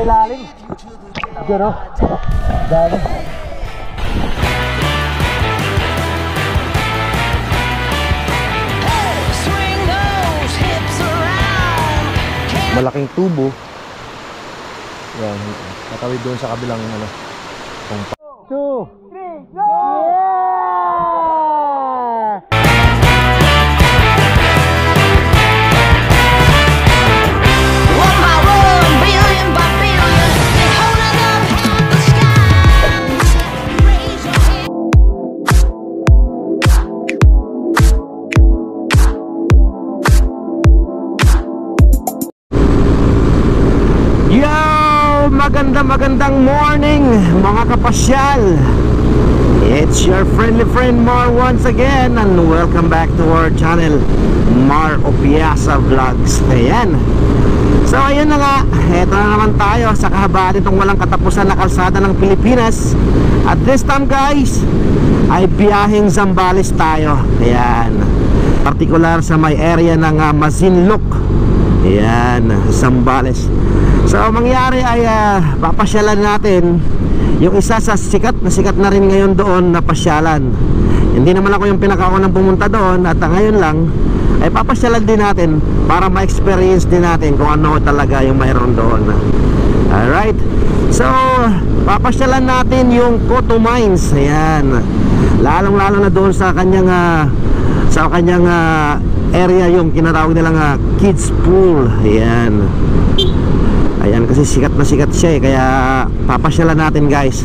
ilalim. Gano? Dali. Malaking tubo. Yan. Natawid doon sa kabilang ano. 2, 3, go! Magandang morning mga kapasyal. It's your friendly friend Mar once again, and welcome back to our channel, Mar Opiasa Vlogs. Ayan. So ayun na nga, eto na naman tayo sa kahabaan itong walang katapusan na kalsada ng Pilipinas. At this time guys, ay biyaheng Zambales tayo. Ayan. Partikular sa may area ng Masinloc. Ayan, Zambales. So mangyari ay papasyalan natin yung isa sa sikat na rin ngayon doon na pasyalan. Hindi naman ako yung pinakaunang pumunta doon, at ngayon lang ay papasyalan din natin para ma-experience din natin kung ano talaga yung mayroon doon. Alright, so papasyalan natin yung Coto Mines. Ayan, lalong lalo na doon sa kanyang area, yung kinatawag nilang kids pool. Ayan. Ayan, kasi sikat siya kaya papasyalan natin guys.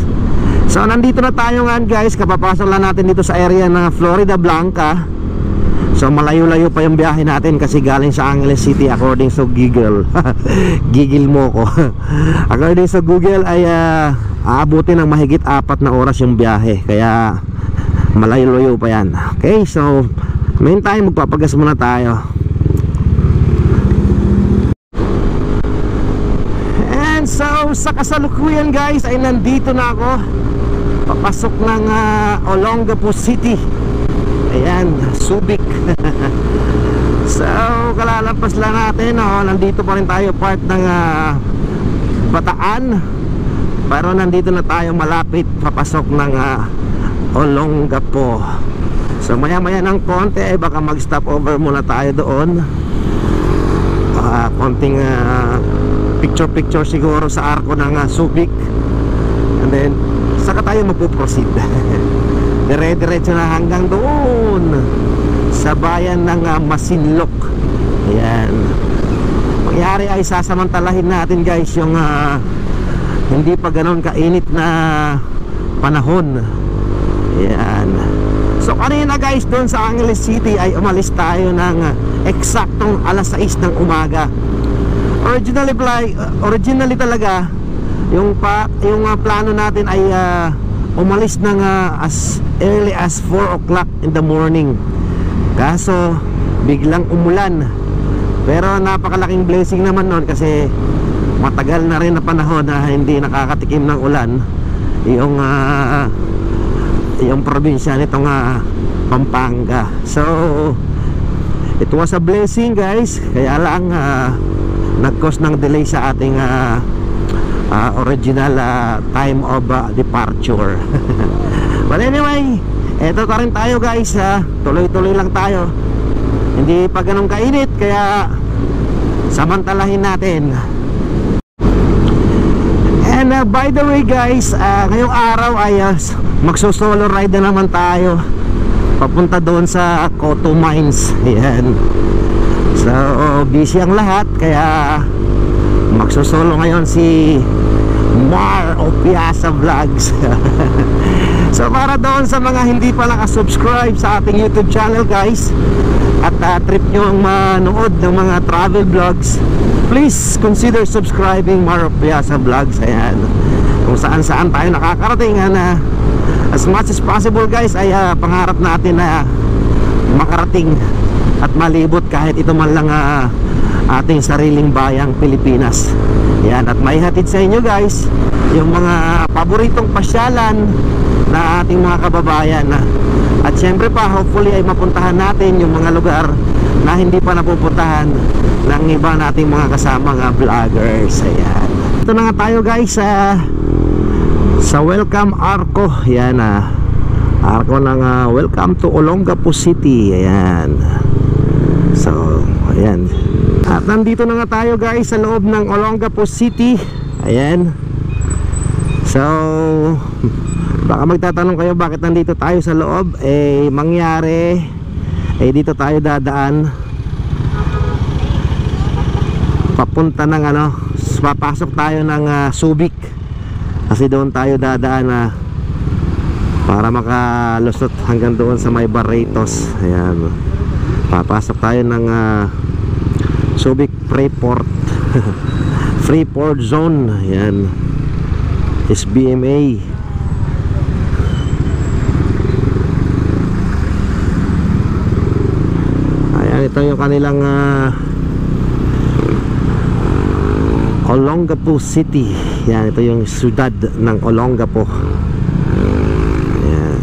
So nandito na tayo nga guys, kapapasok lang natin dito sa area ng Florida Blanca. So malayo-layo pa yung biyahe natin kasi galing sa Angeles City according to Google. Gigil mo ko. According sa Google ay aabutin ng mahigit 4 na oras yung biyahe, kaya malayo-layo pa yan. Okay, so meantime magpapagas muna tayo. So sa kasalukuyan guys ay nandito na ako, papasok ng Olongapo City. Ayan, Subic. So kalalampas lang natin, nandito pa rin tayo part ng Bataan, pero nandito na tayo malapit papasok ng Olongapo. So maya maya ng konti ay baka mag stop over muna tayo doon, konting picture siguro sa arko ng Subic, and then saka tayo magpo-proceed. Dire-diretso na hanggang doon sa bayan ng Masinloc. Ayan. Mangyari ay sasamantalahin natin guys yung hindi pa ganoon kainit na panahon. Ayan. So kanina guys doon sa Angeles City ay umalis tayo ng eksaktong alas 6 ng umaga. Originally talaga yung plano natin ay umalis ng as early as 4 o'clock in the morning. Kaso biglang umulan. Pero napakalaking blessing naman nun kasi matagal na rin na panahon na hindi nakakatikim ng ulan yung probinsya nitong Pampanga. So it was a blessing guys, kaya lang nag-cause ng delay sa ating original time of departure. But anyway, eto pa rin tayo guys, tuloy-tuloy lang tayo. Hindi pa ganun kainit, kaya samantalahin natin. And by the way guys, ngayong araw ay magso-solo ride na naman tayo papunta doon sa Coto Mines. Ayan. So busy ang lahat, kaya magsusolo ngayon si Mar Opiasa Vlogs. So para doon sa mga hindi pa nakasubscribe sa ating YouTube channel guys, at trip nyo ang manood ng mga travel vlogs, please consider subscribing Mar Opiasa Vlogs. Ayan, kung saan tayo nakakarating na as much as possible guys ay pangarap natin na makarating at malibot kahit ito man lang ating sariling bayang Pilipinas. Yan, at may hatid sa inyo guys yung mga paboritong pasyalan na ating mga kababayan. At syempre pa, hopefully ay mapuntahan natin yung mga lugar na hindi pa napupuntahan ng iba nating mga kasamang vloggers. Ayan. nandito na nga tayo guys sa Welcome Arco. Yan Arco ng Welcome to Olongapo City. Ayan. So ayan, at nandito na nga tayo guys sa loob ng Olongapo City. Ayan. So baka magtatanong kayo bakit nandito tayo sa loob. Mangyari dito tayo dadaan papunta ng papasok tayo ng Subic, kasi doon tayo dadaan para makalusot hanggang doon sa may Barritos. Ayan, papasok tayo ng Subic Freeport Freeport Zone. Ayan, SBMA. Ayan, ito yung kanilang Olongapo City. Yan, ito yung siyudad ng Olongapo. Yan.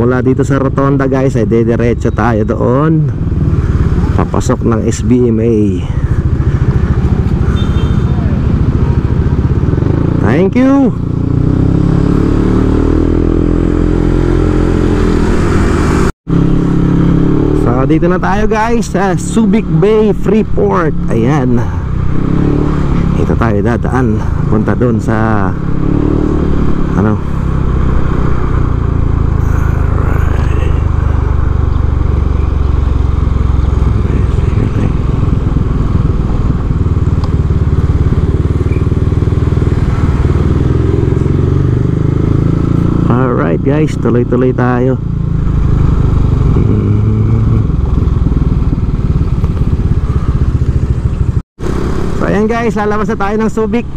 Mula dito sa Rotonda guys ay dediretso tayo doon papasok ng SBMA. Thank you. So dito na tayo guys sa Subic Bay Freeport. Ayan, ito tayo dadaan punta doon sa Alright guys, tuloy-tuloy tayo. So ayan guys, lalabas na tayo ng Subic.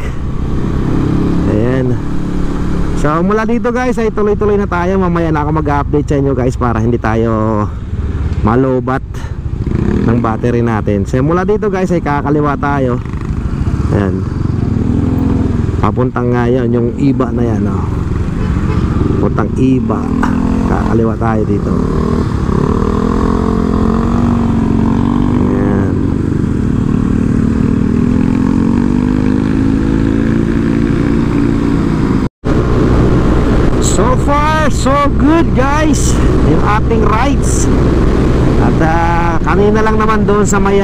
Ayan. So mula dito guys ay tuloy-tuloy na tayo. Mamaya na ako mag-update sa inyo guys para hindi tayo malobat ng battery natin. So mula dito guys ay kakaliwa tayo. Ayan, papuntang ngayon yung iba na yan puntang iba, kakaliwa tayo dito. Ayan. So far so good guys yung ating rides. At kanina lang naman doon sa may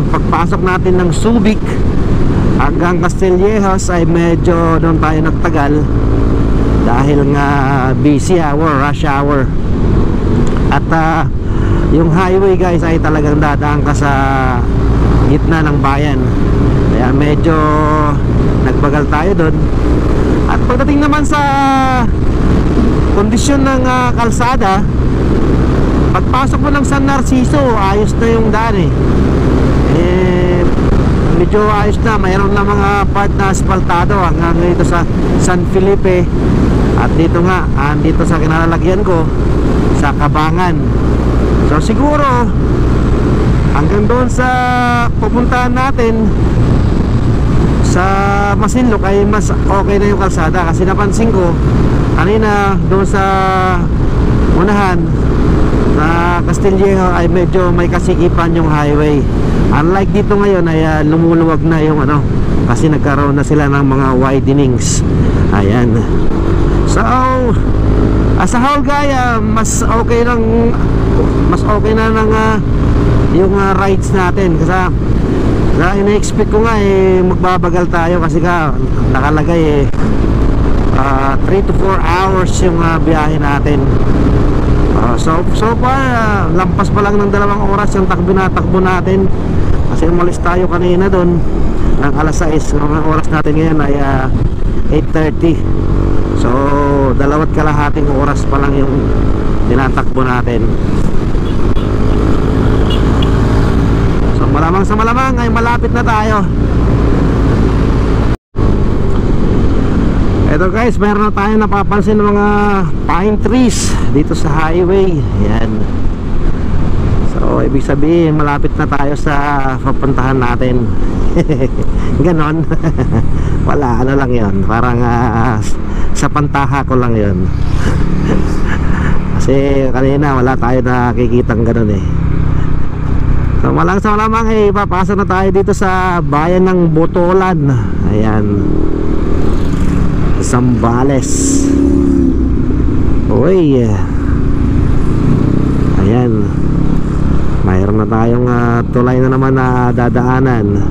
pagpasok natin ng Subic hanggang Castillejos ay medyo doon tayo nagtagal dahil nga busy hour, rush hour. At yung highway guys ay talagang dadaan ka sa gitna ng bayan, kaya medyo nagbagal tayo doon. At pagdating naman sa kondisyon ng kalsada, pagpasok mo ng San Narciso ayos na yung daan medyo ayos na, mayroon na mga part na asfaltado hanggang dito sa San Felipe. At dito nga, dito sa kinalalagyan ko sa Cabangan. So siguro hanggang doon sa pupuntahan natin sa Masinloc ay mas okay na yung kalsada, kasi napansin ko kanina doon sa unahan na Castillejo ay medyo may kasikipan yung highway. Unlike dito ngayon ay lumuluwag na yung kasi nagkaroon na sila ng mga widenings. Ayan. So as a whole guy, mas okay na ng yung rides natin, kasi ina-expect ko nga magbabagal tayo kasi nakalagay 3 to 4 hours yung biyahe natin. So far lampas pa lang ng 2 oras yung takbo natin, kasi umalis tayo kanina doon ng alas 6. Ang oras natin ngayon ay 8:30. So 2.5 oras pa lang yung tinatakbo natin. So malamang sa malamang ay malapit na tayo. Ito Ito guys, meron na tayo napapansin ng mga pine trees dito sa highway. Ayan. So ibig sabihin malapit na tayo sa papuntahan natin. Ganon. Wala, ano lang yon, parang sa pantaha ko lang yon. Kasi kanina wala tayo nakikitang ganon eh. So malamang papasok na tayo dito sa bayan ng Botolan. Ayan, Zambales. Uy, ayan, mayroon na tayong tulay na naman na dadaanan.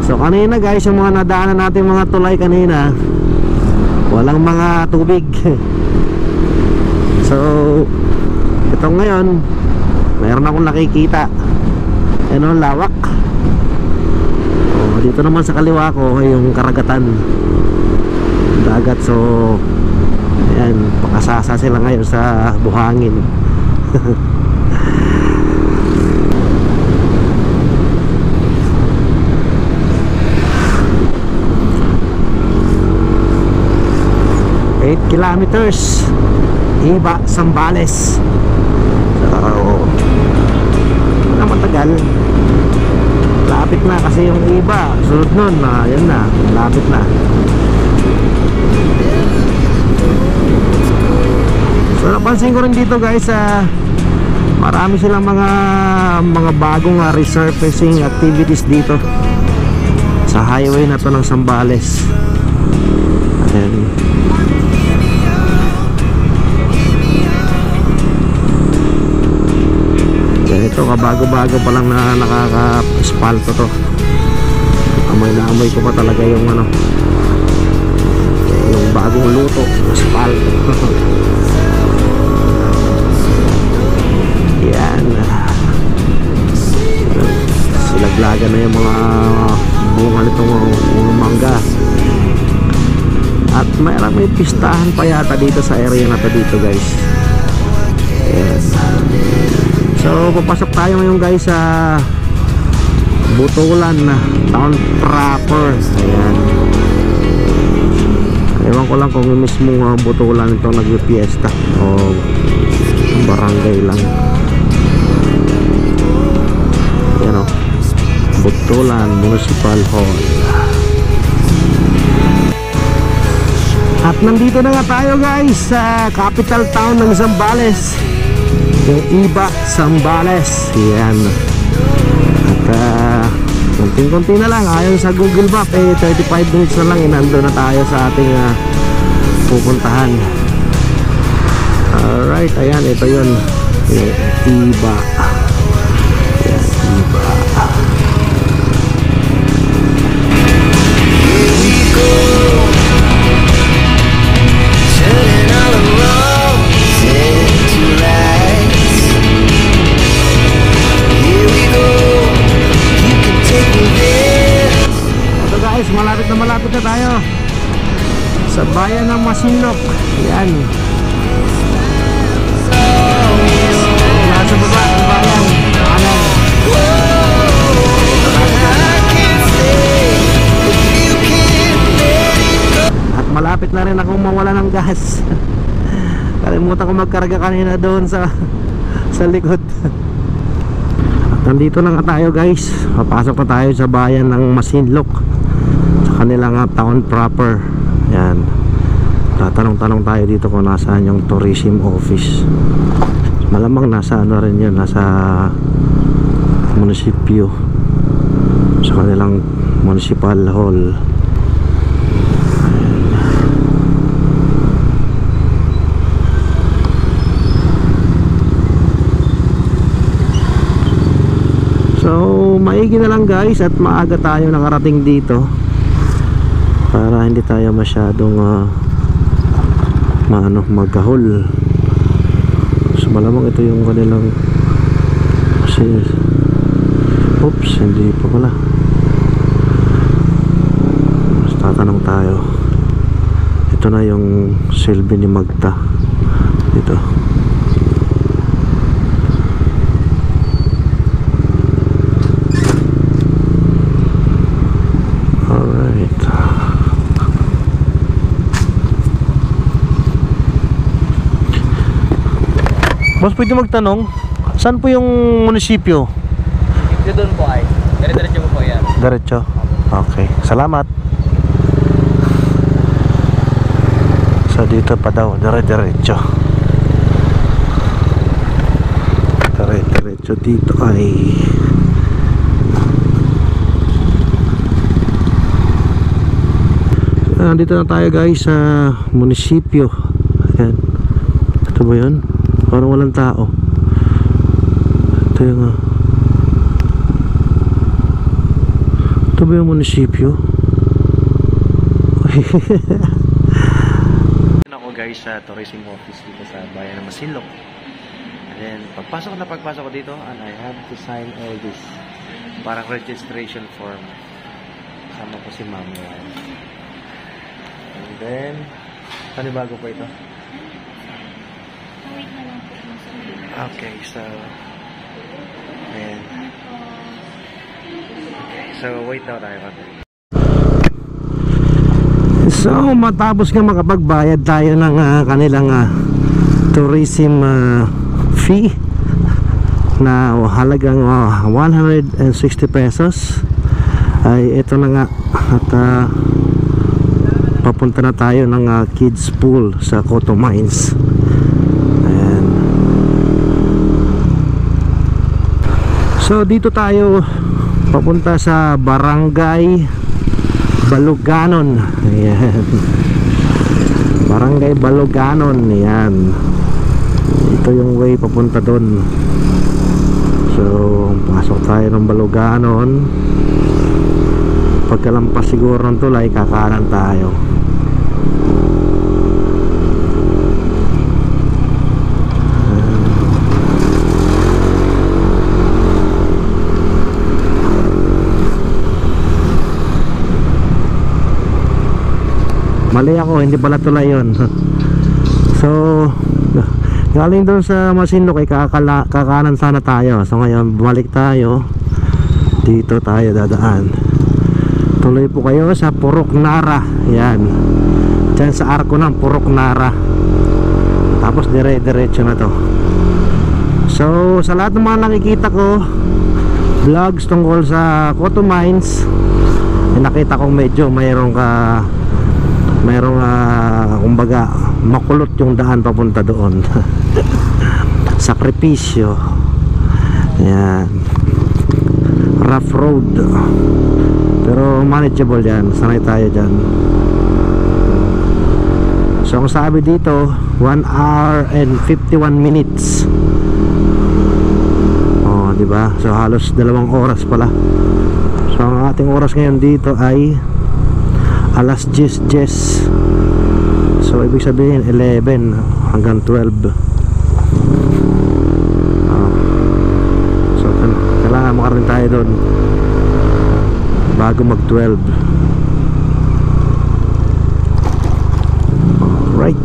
So kanina guys, yung mga nadaanan natin mga tulay kanina, walang mga tubig. So ito ngayon, mayroon akong nakikita. Ano, lawak. Oh, dito naman sa kaliwa ko yung karagatan, dagat. So ayan, pakasasa sila ngayon sa buhangin. Kilometers Iba, Zambales. So na matagal, lapit na kasi yung iba. Sunod nun, yan na, lapit na. So napansin ko rin dito guys, marami silang mga bagong resurfacing activities dito sa highway na to ng Zambales. Ayan. Ito kabago-bago pa lang na nakaka-espalto to. Amoy na amoy ko pa talaga yung yung bagong luto, espalto. Yan. Silaglagan na yung mga bunga nitong mangga. At may pistahan pa yata dito sa area na to dito guys. Yes. So papasok tayo ngayon guys sa Botolan town proper. Ayan. Ewan ko lang kung mismo Botolan ito nag-fiesta o barangay lang. Ayan o, Botolan Municipal Hall. At nandito na nga tayo guys sa capital town ng Zambales, yung Iba, Zambales. Yan. At konting-konti na lang, ayon sa Google Map 35 minutes na lang nandun na tayo sa ating pupuntahan. Alright, ayan, ito yun, Iba. Yan, Iba. Malapit na tayo sa bayan ng Masinloc. Yan, nasa baba ng bayan. At malapit na rin akong mawala ng gas. Kalimutan ko magkarga kanina doon sa likod. At nandito na nga tayo guys, papasok na tayo sa bayan ng Masinloc, kanilang town proper. Yan, tatanong-tanong tayo dito kung nasaan yung tourism office. Malamang nasa ano rin yun, nasa munisipyo, sa kanilang municipal hall. So maigi na lang guys at maaga tayo nakarating dito para hindi tayo masyadong magkahol. So malamang ito yung kanilang kasi, oops, hindi pa pala. Mas tatanong tayo. Ito na yung silbi ni Magta dito. Boss, pwede magtanong, saan po yung munisipyo? Munisipyo doon po ay dire-diretso po yan. Diretso? Okay, salamat. So dito pa daw, dire-diretso. Dire-diretso dito ay nandito na tayo guys sa munisipyo. Ayan. Ito ba yun? Parang walang tao. Ito yung ito ba yung munisipyo? Ako guys sa tourism office dito sa bayan ng Masinloc. And then pagpasok ko dito, and I have to sign all this. Parang registration form. Kasama ko si ma'am yan. And then panibago po ito. Wait na lang po. Okay, so ayan. Okay, so wait daw tayo. So matapos nga makapagbayad tayo ng kanilang tourism fee na halagang 160 pesos, ay ito na nga at papunta na tayo ng kids pool sa Coto Mines. Ayan. So dito tayo papunta sa Barangay Baluganon. Ayan. Barangay Baluganon. Ayan. Ito yung way papunta doon. So pasok tayo ng Baluganon. Pagkalampas siguro ng tulay, kakanan tayo. Mali ako, hindi pala tulay yun. So galing doon sa Masinloc ay kakanan sana tayo. So ngayon bumalik tayo. Dito tayo dadaan. Tuloy po kayo sa Purok Nara. Yan. Diyan sa arko ng Purok Nara. Tapos dire-diretso na to. So sa lahat ng mga nakikita ko vlogs tungkol sa Coto Mines, nakita kong medyo mayroong kumbaga makulot yung daan papunta doon. Sakripisyo. Yan. Rough road. Pero manageable yan. Sanay tayo dyan. So ang sabi dito 1 hour and 51 minutes. Oh, diba? So halos 2 oras pala. So ang ating oras ngayon dito ay alas 10:10. So ibig sabihin 11 hanggang 12. So kailangan makarating tayo doon bago mag 12. Alright.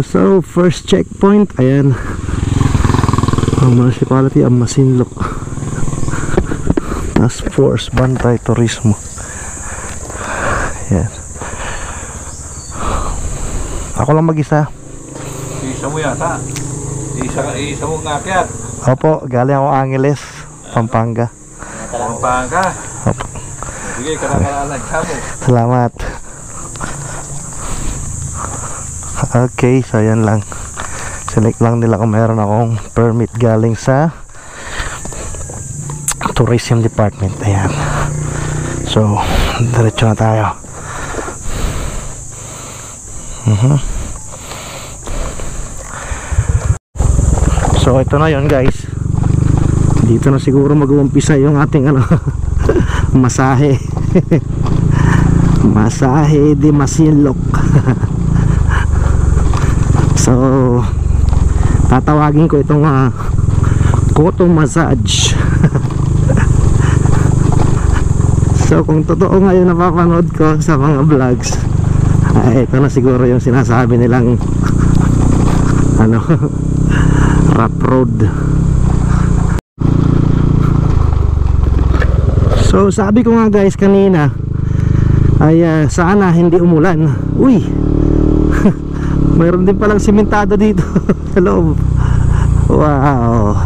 So first checkpoint, ayan, ang municipality ang Masinloc. Task Force Bantay Turismo. Yan. Ako lang mag-isa. Isa mo yata. Isa mo ngakyat. Opo, galing ako Angeles, Pampanga. Pampanga. Opo. Sige, kalakalan ka mo. Salamat. Okay, so yan lang. Select lang nila kung meron akong permit galing sa Tourism Department. Ayan. So, diretso na tayo. So ito na yon guys. Dito na siguro mag-uumpisa yung ating masahe. Masahe di Masinloc. So tatawagin ko itong Coto Massage. So kung totoo nga yung napapanood ko sa mga vlogs, ito na siguro yung sinasabi nilang rough road. So sabi ko nga guys kanina ay sana hindi umulan. Uy, Mayroon din palang simentado dito sa loob. Wow.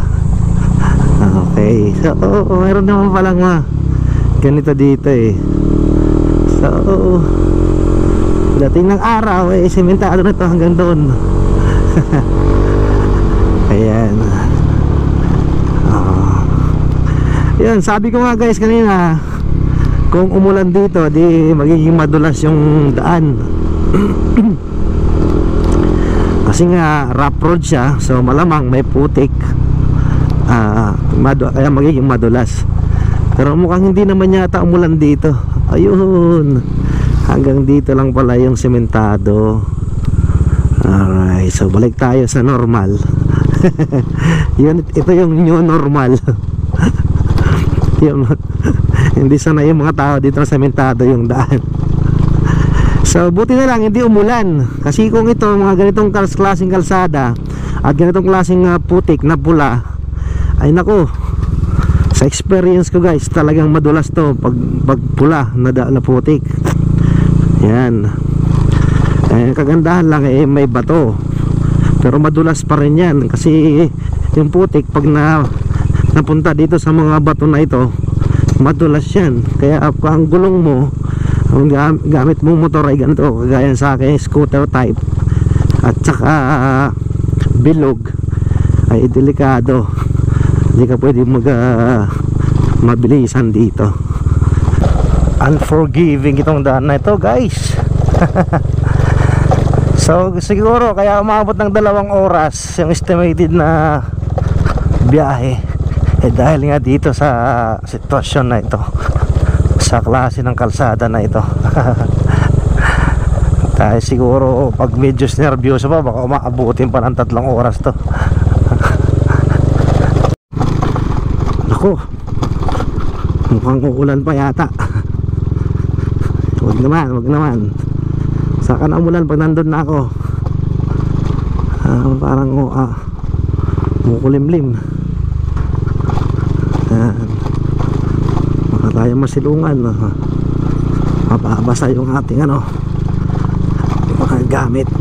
Okay. So, mayroon naman palang ganito dito eh. So, dating ng araw eh, simentado na to hanggang doon. Ayan. Yan, sabi ko nga guys kanina, kung umulan dito, di magiging madulas yung daan. Kasi nga rough road siya, so malamang may putik. Kaya magiging madulas. Pero mukhang hindi naman yata umulan dito. Ayun, hanggang dito lang pala yung sementado. Alright, so balik tayo sa normal. Ito yung new normal. Hindi sana yung mga tao dito sa sementado yung daan. So buti na lang hindi umulan. Kasi kung ito mga ganitong klaseng kalsada at ganitong klaseng putik na pula, ay nako, sa experience ko guys, talagang madulas to pag pula na putik. Yan. Kagandahan lang eh, may bato, pero madulas pa rin yan. Kasi yung putik pag napunta dito sa mga bato na ito, madulas yan. Kaya ang gulong mo, ang gamit mong motor ay ganito, kagaya sa akin scooter type, at saka bilog, ay delikado. Hindi ka pwede mabilisan dito. Unforgiving itong daan na ito guys. So siguro kaya umabot ng 2 oras yung estimated na biyahe, eh dahil nga dito sa sitwasyon na ito, sa klase ng kalsada na ito. Dahil siguro pag medyo nervyoso pa, baka umaabutin pa ng 3 oras to. Ako, mukhang uulan pa yata. Wag naman. Saka na umulan pag nandun na ako. Parang mukulimlim. Baka tayo masilungan. Mababasa yung ating mga gamit.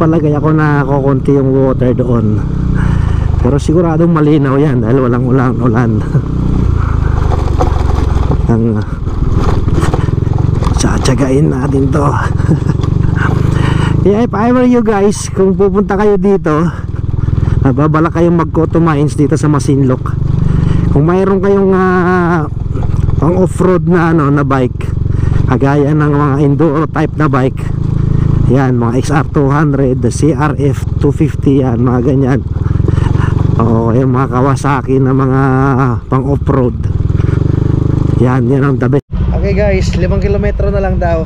Palagay ako na kukunti yung water doon, pero siguradong malinaw yan dahil walang ulan. Ang tsatsagain natin to. Yeah, if I were you guys, kung pupunta kayo dito, babala kayong mag-Cotto Mines dito sa Masinloc, kung mayroon kayong pang off-road na na bike, kagaya ng mga enduro type na bike, yan, mga XR200, the CRF 250, yan, mga ganyan. O yung mga Kawasaki na mga pang off-road, yan ang the best. Okay guys, 5 kilometro na lang daw.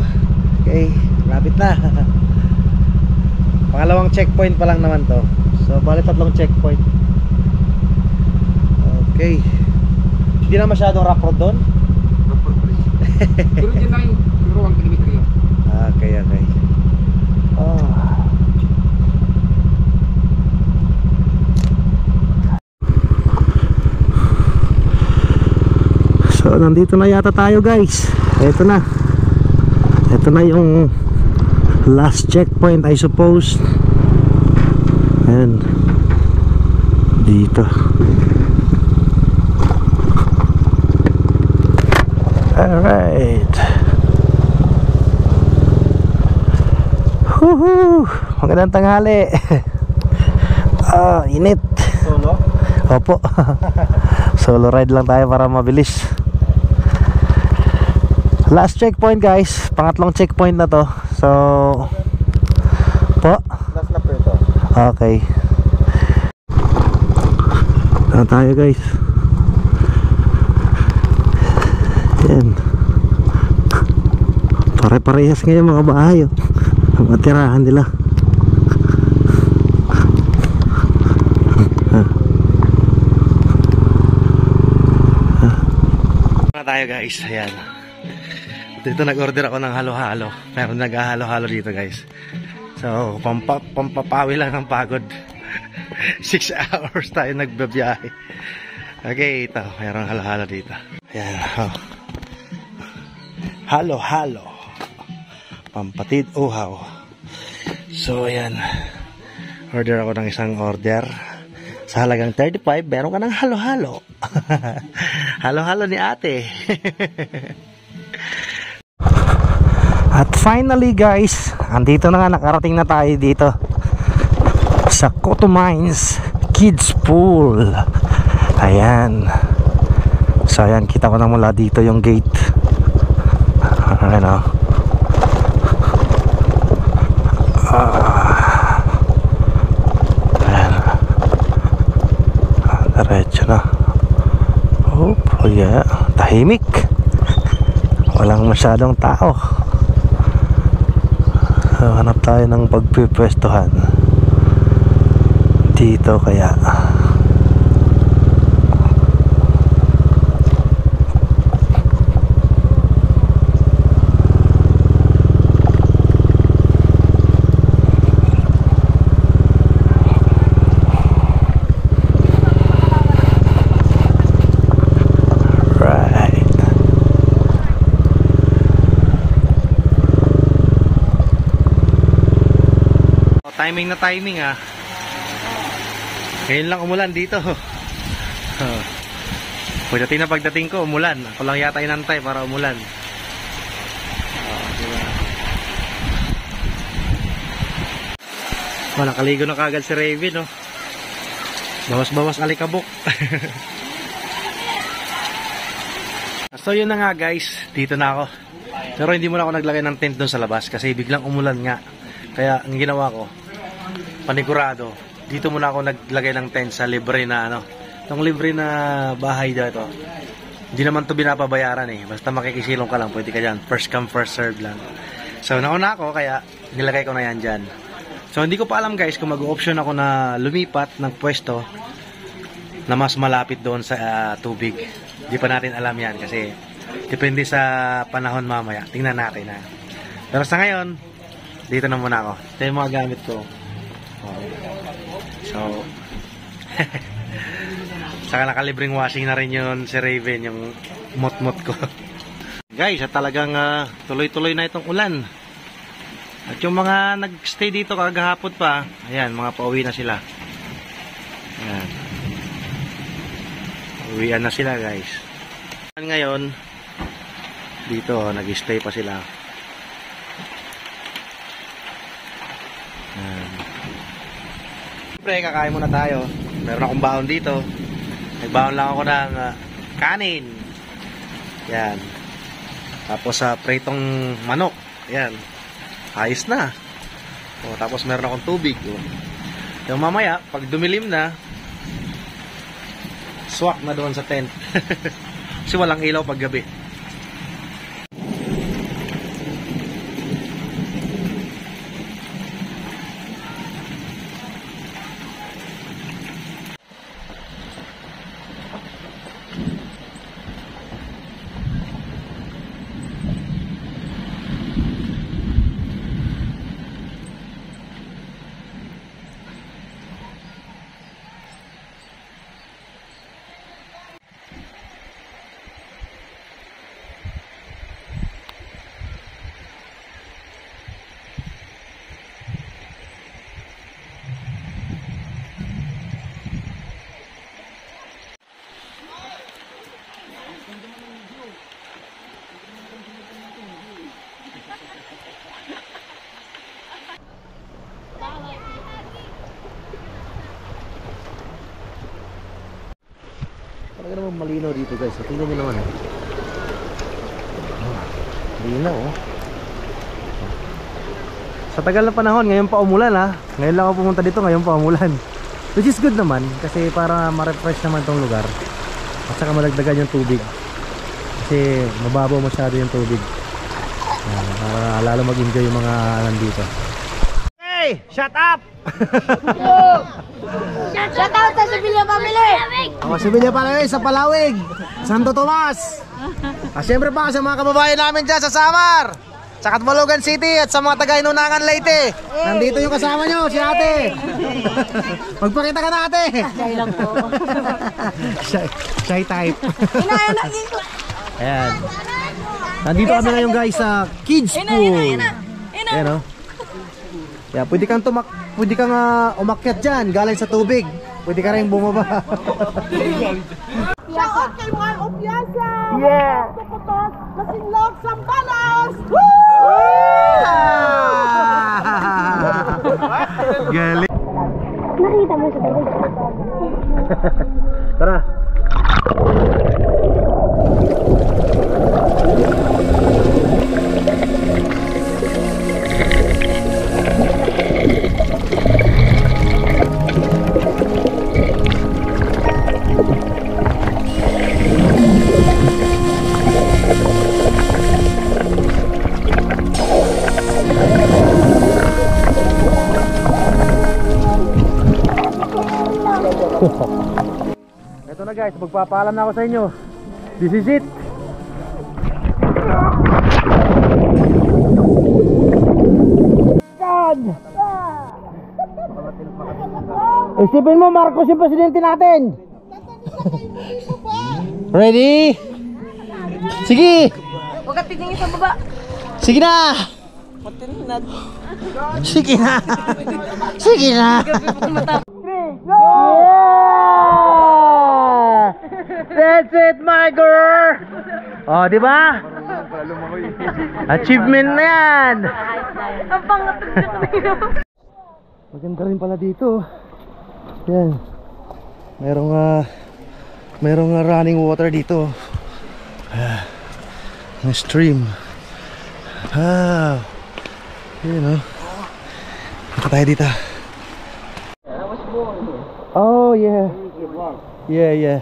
Okay, lapit na. Pangalawang checkpoint pa lang naman to. So bali 3 checkpoint. Okay, hindi na masyadong rough road doon. Rough road pa rin. Siguro dyan lang, siguro 1 kilometer yun. Okay. So nandito na yata tayo guys. Ito na yung last checkpoint I suppose. And dito. Alright. Woohoo! Magandang tanghali. Init. Solo? Opo. Solo ride lang tayo para mabilis. Last checkpoint guys. Pangatlong checkpoint na to. So po. Last na po ito. Okay. Na tayo guys. Yan. Pare-parehas ngayon mga bahay. Ang matirahan nila. Tayo guys, ayan. Dito nag-order ako ng halo-halo. Meron nag-halo-halo dito guys. So, pampapawi lang ng pagod. 6 hours tayo nagbabiyahe. Okay, ito. Meron halo-halo dito. Ayan. Oh. Halo-halo. Pampatid uhaw. So, ayan. Order ako ng isang order. Sa halagang 35, meron ka ng halo-halo. Halo-halo ni ate. At finally guys, andito na nga, nakarating na tayo dito sa Coto Mines Kids Pool. Ayan. So ayan, kita ko na mula dito yung gate. Ayan o. Diretso na. Oh yeah, tahimik. Walang masyadong tao. So, hanap tayo ng pagpipwestuhan dito kaya. Timing na timing ah. Ngayon lang umulan dito. Pagdating na pagdating ko umulan. Ako lang yata inantay para umulan. Diba? Nakaligo na kagad si Raven, no? Bawas-bawas alikabok. So yun na nga guys, dito na ako. Pero hindi muna ako naglagay ng tent doon sa labas kasi biglang umulan nga. Kaya ang ginawa ko, panigurado, dito muna ako naglagay ng tent sa libre na ano, itong libre na bahay dito. Hindi naman to binapabayaran eh, basta makikisilong ka lang, pwede ka dyan, first come first serve lang. So nauna ako, kaya nilagay ko na yan dyan. So hindi ko pa alam guys kung mag-option ako na lumipat ng pwesto na mas malapit doon sa tubig. Hindi pa natin alam yan kasi depende sa panahon mamaya, tingnan natin ha. Pero sa ngayon, dito na muna ako. Ito yung mga gamit ko. So saka nakalibreng washing na rin yun si Raven, yung mot-mot ko. Guys, at talagang tuloy-tuloy na itong ulan. At yung mga nagstay dito kagahapon pa, ayan, mga pauwi na sila. Ayan. Uwian na sila guys. Ngayon dito nag-stay pa sila. Siyempre, kakain muna tayo. Meron akong baon dito. Nagbaon lang ako ng kanin. Yan. Tapos sa pritong manok. Yan. Ayos na. O, tapos meron akong tubig. O. Yung mamaya, pag dumilim na, swak na doon sa tent. Kasi walang ilaw pag gabi. malinaw dito guys. Tingnan nyo naman Linaw Sa tagal na panahon, ngayon pa umulan Ngayon lang ako pumunta dito, ngayon pa umulan. Which is good naman, kasi para ma-refresh naman tong lugar. At saka malagdagan yung tubig. Kasi mababaw masyado yung tubig. Para lalo mag-enjoy yung mga nandito. Hey! Shut up! Shout out sa Sevilla Family! Sevilla Palawig sa Palawig, Santo Tomas. Siyempre pa sa mga kababayan namin dyan sa Samar, sa Catbalogan City at sa mga taga-Inunangan Leyte. Nandito yung kasama nyo, si ate. Magpakita ka na ate. Shy lang po. Shy type. Ayan. Nandito kami ngayon guys sa kids pool. Ayan o. Yeah, pwede kang umakyat dyan galing sa tubig. Pwede ka rin bumaba. Shout kay Juan Opiasa! Yeah! Tukutos, Masinlog, Sambalas! Galing. Nakita mo siya talaga. Tara. Ito na guys, magpapaalam na ako sa inyo. This is it. God! Isipin mo, Marcos yung presidente natin. Ready? Sige! Huwag ka titingin sa baba. Sige na! Sige na! Sige na! Yeah! That's it, my girl! Oh, di ba? Achievement na yan! Ang pangatugtog nito. Maganda rin pala dito. Yan. Merong running water dito. Ang stream. Yun Punta tayo dito. Oh yeah. Yeah.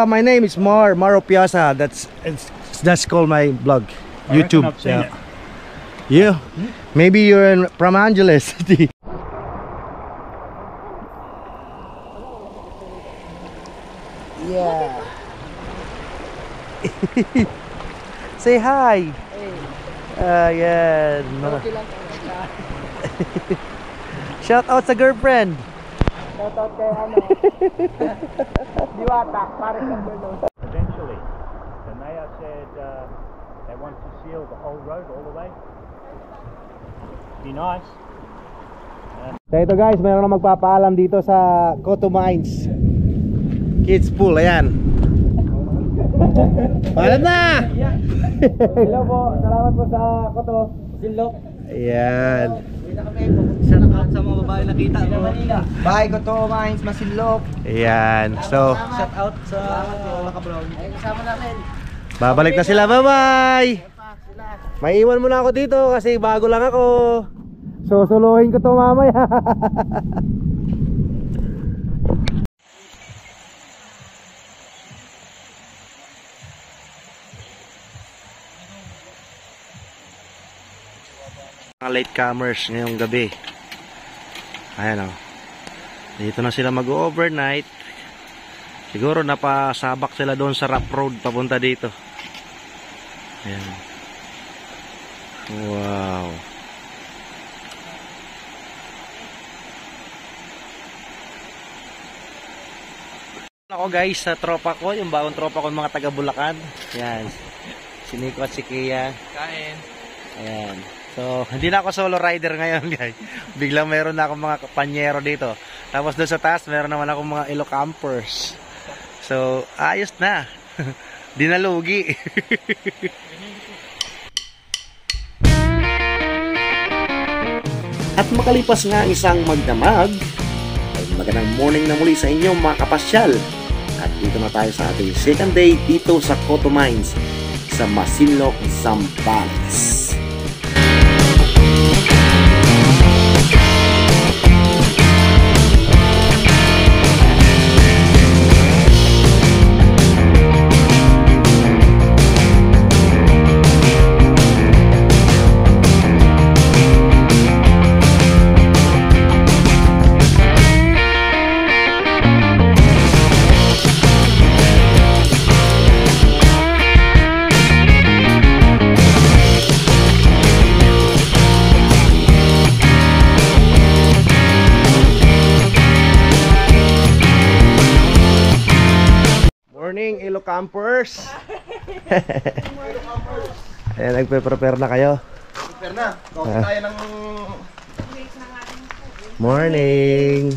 My name is Maro Piazza. That's called my blog. YouTube. Yeah. Maybe you're from Angeles City. Yeah. Say hi. Yan. Shout out sa girlfriend. Shout out kay Diwata, parang number. Eventually, the mayor said they want to seal the whole road all the way. Be nice. So ito guys, mayroon na magpapaalam dito sa Coto Mines Kids Pool, ayan. Paalam na! Hello po, salamat po sa Koto, Sinlok. Ayan. Shout out sa mga babae nakita ko. Bye Koto Mines, Masinlok. Ayan. So, Shout out sa mga brown. Ay, kasama namin. babalik na sila, bye-bye! May iwan muna ako dito kasi bago lang ako. Susuluhin ko to mamaya. Mga latecomers ngayong gabi. Ayan o. Dito na sila mag-overnight. Siguro napasabak sila doon sa rough road papunta dito. Ayan. Wow. Ako guys sa tropa ko, yung bagong tropa ko, mga taga Bulacan. Ayan. Si Nico at si Kia. Kain. Ayan. So, hindi na ako solo rider ngayon guys. Biglang meron na akong mga kapanyero dito. Tapos doon sa taas, meron naman akong mga Ilocampers. So, ayos na. Di na lugi. At makalipas nga isang magdamag, ay magandang morning na muli sa inyo mga kapasyal. Dito na tayo sa ating second day dito sa Coto Mines sa Masinloc, Zambales. Morning, Ilo Campers! Ayan, nagpe-prepare na kayo. Prepare na. Coffee tayo ng... Morning!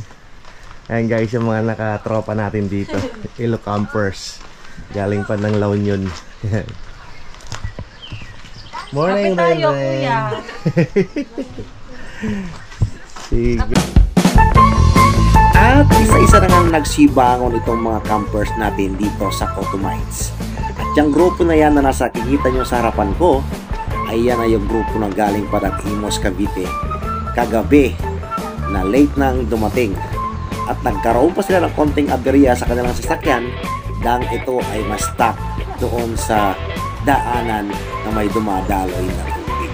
Ayan guys, yung mga nakatropa natin dito. Ilo Campers. Galing pa ng La Union. Morning, Kape tayo, Ren. kuya. Sige. At isa-isa na nga nagsibangon itong mga campers natin dito sa Coto Mines. At yung grupo na yan na nasa kikita nyo sa harapan ko, ay yan ay yung grupo na galing pa ng Imus, Cavite. Kagabi na late nang dumating. At nagkaroon pa sila ng konting aberya sa kanilang sasakyan dahil ito ay ma-stuck doon sa daanan na may dumadaloy na tubig.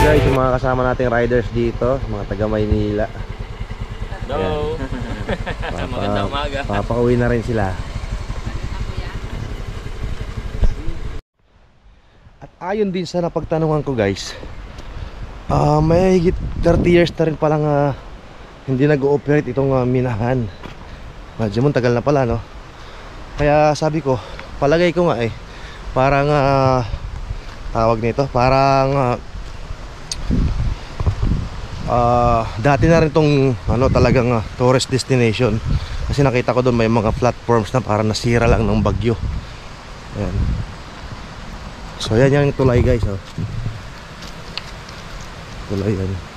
Guys, yung mga kasama nating riders dito, mga taga Maynila. Hello. Magandang umaga. Papauwi na rin sila. At ayon din sa napagtanungan ko guys, may higit 30 years na rin palang hindi nag-ooperate itong minahan. Medyo mo tagal na pala, no? Kaya sabi ko, palagay ko nga parang tawag nito, parang dati na rin tong talagang tourist destination, kasi nakita ko doon may mga platforms na parang nasira lang ng bagyo. Ayan. So yan yung tulay guys, oh. Tulay yan.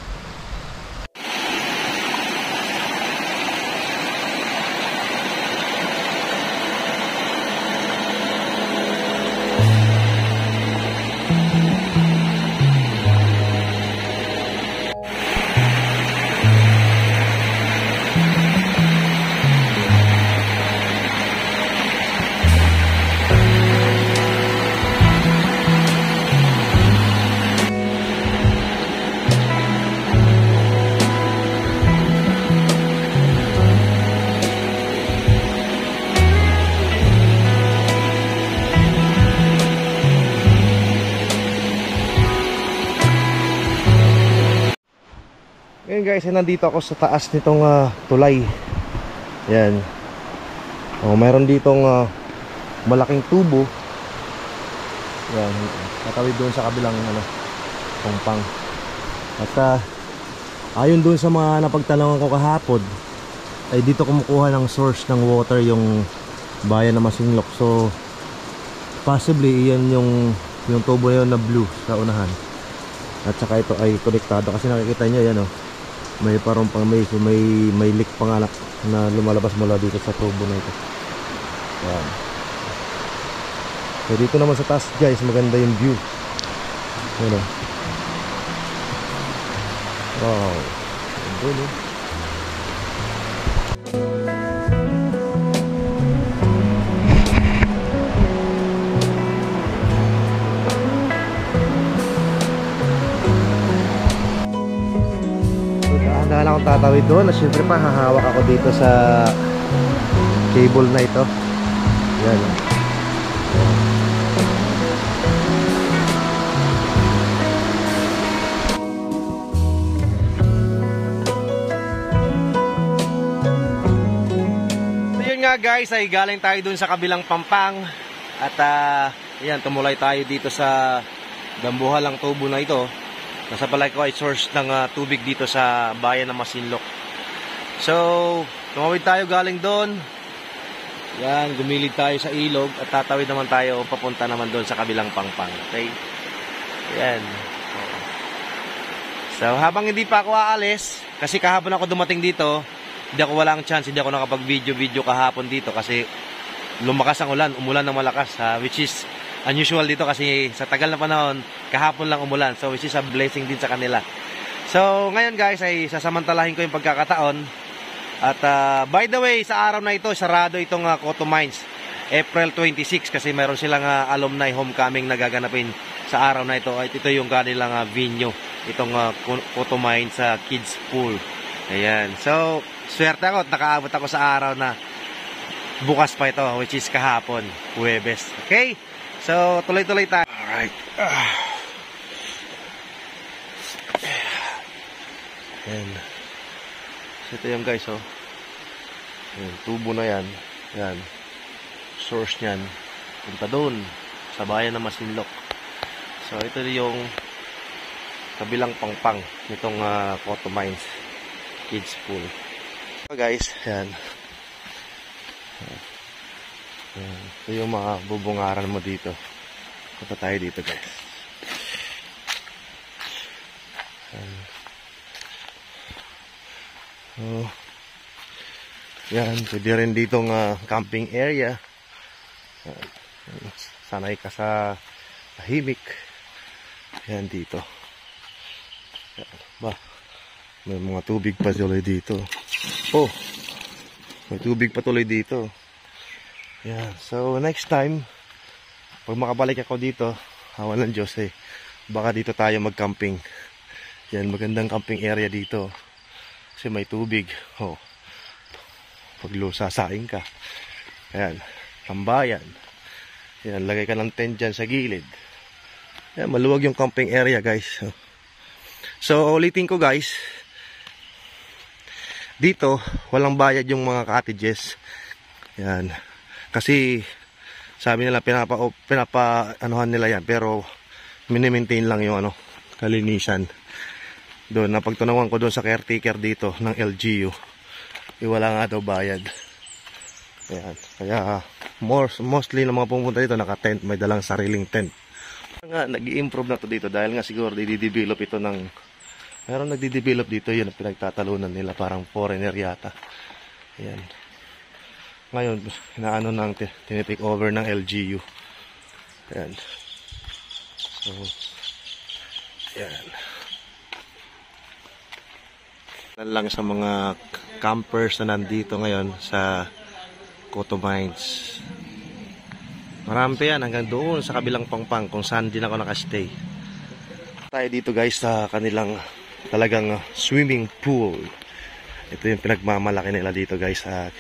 Ngayon guys, nandito ako sa taas nitong tulay. Yan. Mayroon ditong malaking tubo. Yan, natawid doon sa kabilang pangpang. At ayon doon sa mga napagtanungan ko kahapon, ay dito kumukuha ng source ng water yung bayan na Masinloc. So possibly iyan yung tubo na yun na blue sa unahan. At saka ito ay konektado kasi nakikita nyo yan, may parang pang may leak pa nga na lumalabas mula dito sa tubo na ito. Yan. So dito naman sa taas guys, maganda yung view. Yan, wow, ganda, dahan akong tatawid doon. Siyempre pa hahawak ako dito sa cable na ito. Yan. So yun nga guys, ay galing tayo doon sa kabilang pampang. At yan, tumulay tayo dito sa dambuhalang tubo na ito. Nasa palay ko ay source ng tubig dito sa bayan ng Masinloc. So, tumawid tayo galing doon. Yan, gumilid tayo sa ilog at tatawid naman tayo papunta naman doon sa kabilang pangpang. Okay? Yan. So, habang hindi pa ako aalis, kasi kahapon ako dumating dito, hindi ako walang chance, hindi ako nakapag-video kahapon dito kasi lumakas ang ulan, umulan ng malakas, which is unusual dito kasi sa tagal na panahon, kahapon lang umulan. So, which is a blessing din sa kanila. So, ngayon guys, ay sasamantalahin ko yung pagkakataon. At by the way, sa araw na ito, sarado itong Cotto Mines. April 26 kasi meron silang alumni homecoming na gaganapin sa araw na ito. At ito yung kanilang venue, itong Cotto Mines Kids Pool. Ayan. So, swerte ako at nakaabot ako sa araw na bukas pa ito, which is kahapon, Huwebes. Okay? So, tuloy-tuloy tayo. Alright. Ayan. So, ito yung guys, oh. Ayan, tubo na yan. Ayan. Source niyan. Punta doon sa bayan ng Masinloc. So, ito yung kabilang pangpang nitong Cotto Mines Kids Pool. So, guys, ayan. Ito yung mga bubungaran mo dito. Punta tayo dito, guys. Oh, yan, pwede rin ditong camping area. Sanay ka sa tahimik. Yan dito. Yan, ba, may mga tubig pa tuloy dito. Oh, may tubig pa tuloy dito. Yan, so next time pag makabalik ako dito, awan ng Diyos baka dito tayo mag-camping. Yan, magandang camping area dito. Kasi may tubig. Oh. Paglusasain ka. Ayan. Tambayan. Ayan. Lagay ka ng tent dyan sa gilid. Ayan. Maluwag yung camping area, guys. So, ulitin ko, guys. Dito, walang bayad yung mga cottages. Ayan. Kasi, sabi nila, anuhan nila yan. Pero, mini-maintain lang yung kalinisan. Doon, napagtunawan ko doon sa caretaker dito ng LGU. Wala nga daw bayad. Ayan. Kaya, mostly ng mga pumunta dito, naka-tent, may dalang sariling tent. Nga, nag-i-improve na to dito dahil nga siguro didevelop ito ng, meron nagde-develop dito, yun ang pinagtatalunan nila, parang foreigner yata. Ayan. Ngayon, inaano nang tinitake over ng LGU. Ayan. So, ayan. Lang sa mga campers na nandito ngayon sa Cotto Mines. Marami pa yan hanggang doon sa kabilang pangpang kung saan din ako nakastay. Tayo dito guys sa kanilang talagang swimming pool. Ito yung pinagmamalaki nila dito guys sa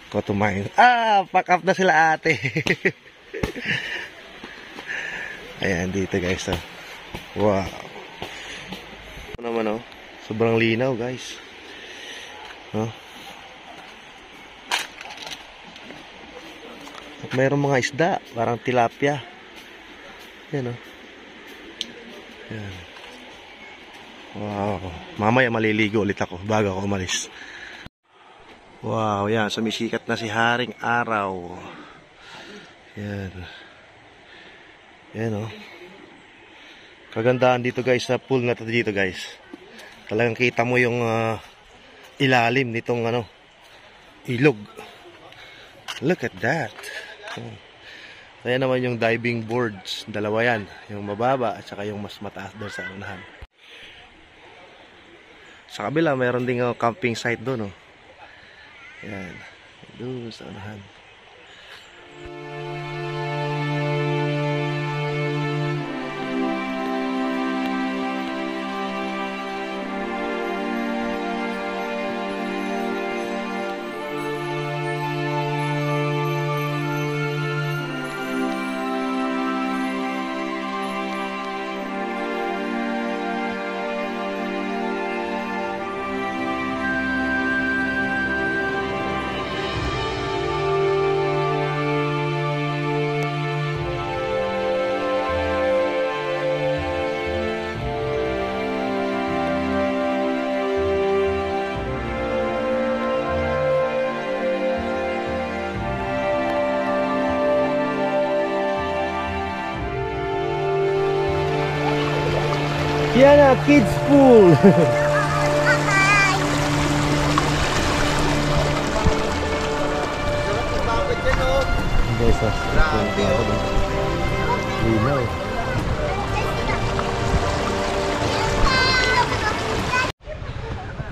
Cotto Mines. Pack up na sila ate. Ayan dito guys. Wow. Ano naman sobrang linaw guys. At mayroong mga isda, parang tilapia. Yan Yan. Wow. Mamaya maliligo ulit ako bago ako umalis. Wow, yan. Sumisikat na si Haring Araw. Yan. Yan Kagandahan dito guys sa pool na dito guys. Talagang kita mo yung ilalim nitong ilog. Look at that. Kaya naman yung diving boards, dalawa yan, yung mababa at saka yung mas mataas doon sa unahan. Sa kabila mayroon ding camping site doon Yan, doon sa unahan. Yan na, kids pool. Grabe Linaw.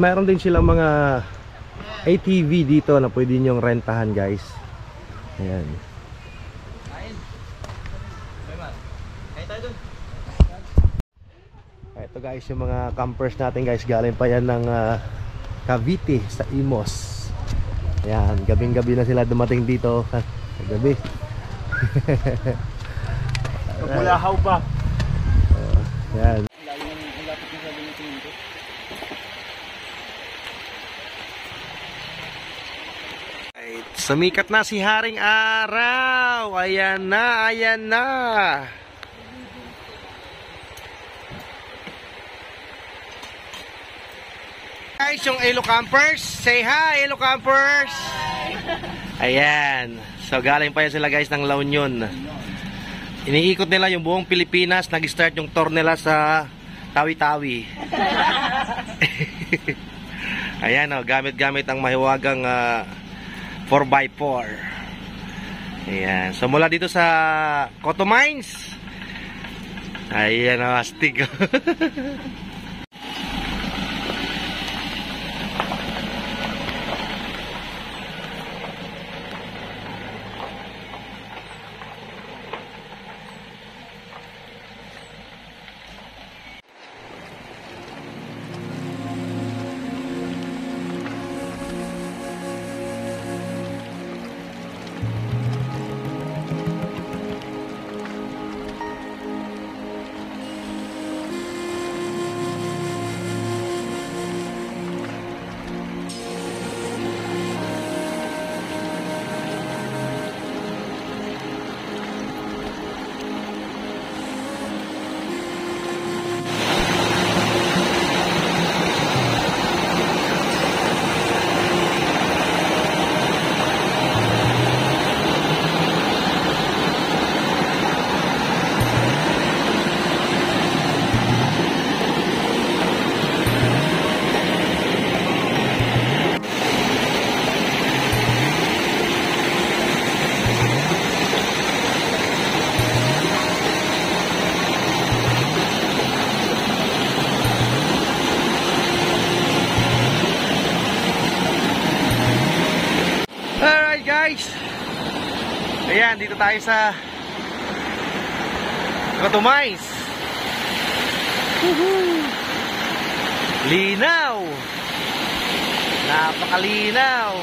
Meron din silang mga ATV dito na pwede nyong rentahan, guys. Ayan. Ito guys, yung mga campers natin guys, galing pa yan ng Cavite sa Imos. Ayan, gabing-gabi na sila dumating dito. Gabi. Bulahaw ba? Ayan. Sumikat na si Haring Araw. Ayan na, ayan na. Guys, yung Elo Campers, say hi Elo Campers. Ayan. So galing pa yan sila guys ng La Union. Iniikot nila yung buong Pilipinas. Nag-start yung tour nila sa Tawi-Tawi. Ayan o, gamit-gamit ang mahiwagang 4x4. Ayan. So mula dito sa Coto Mines. Ayan o, astig. Ayan, dito tayo sa Coto Mines. Linaw. Napakalinaw.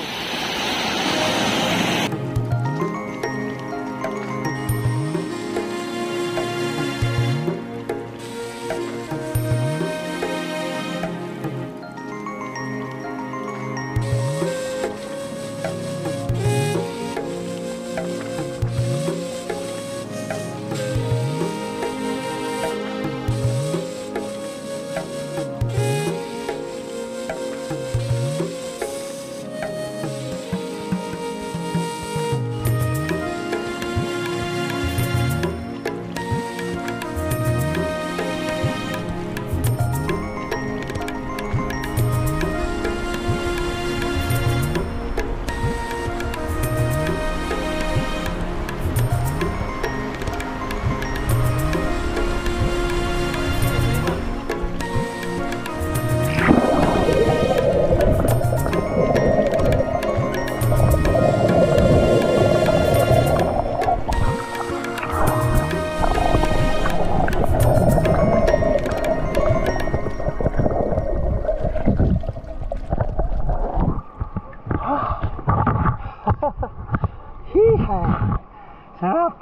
Sarap.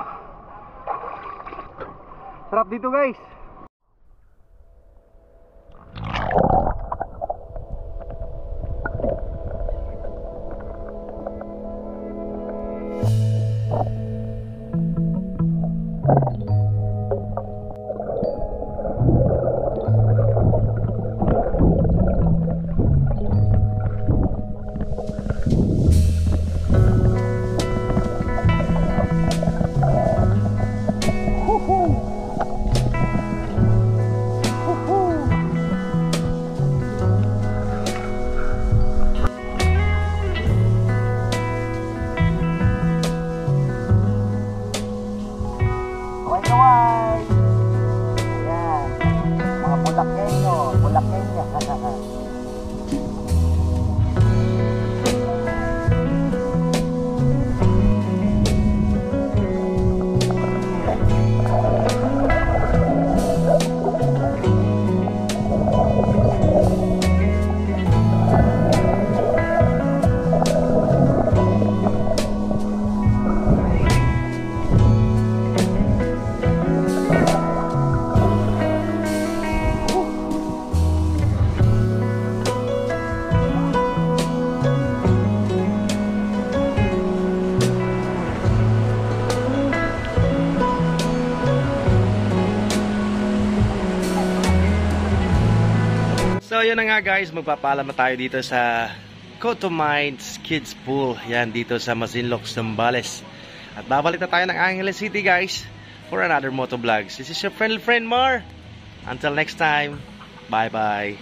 Sarap dito guys. Bulakenyo, Bulakenyo. So yun na nga guys, magpapaalam na tayo dito sa Coto Mines Kids Pool. Yan dito sa Masinloc, Zambales. At babalik na tayo ng Angeles City guys for another motovlogs. This is your friendly friend Mar. Until next time, bye bye.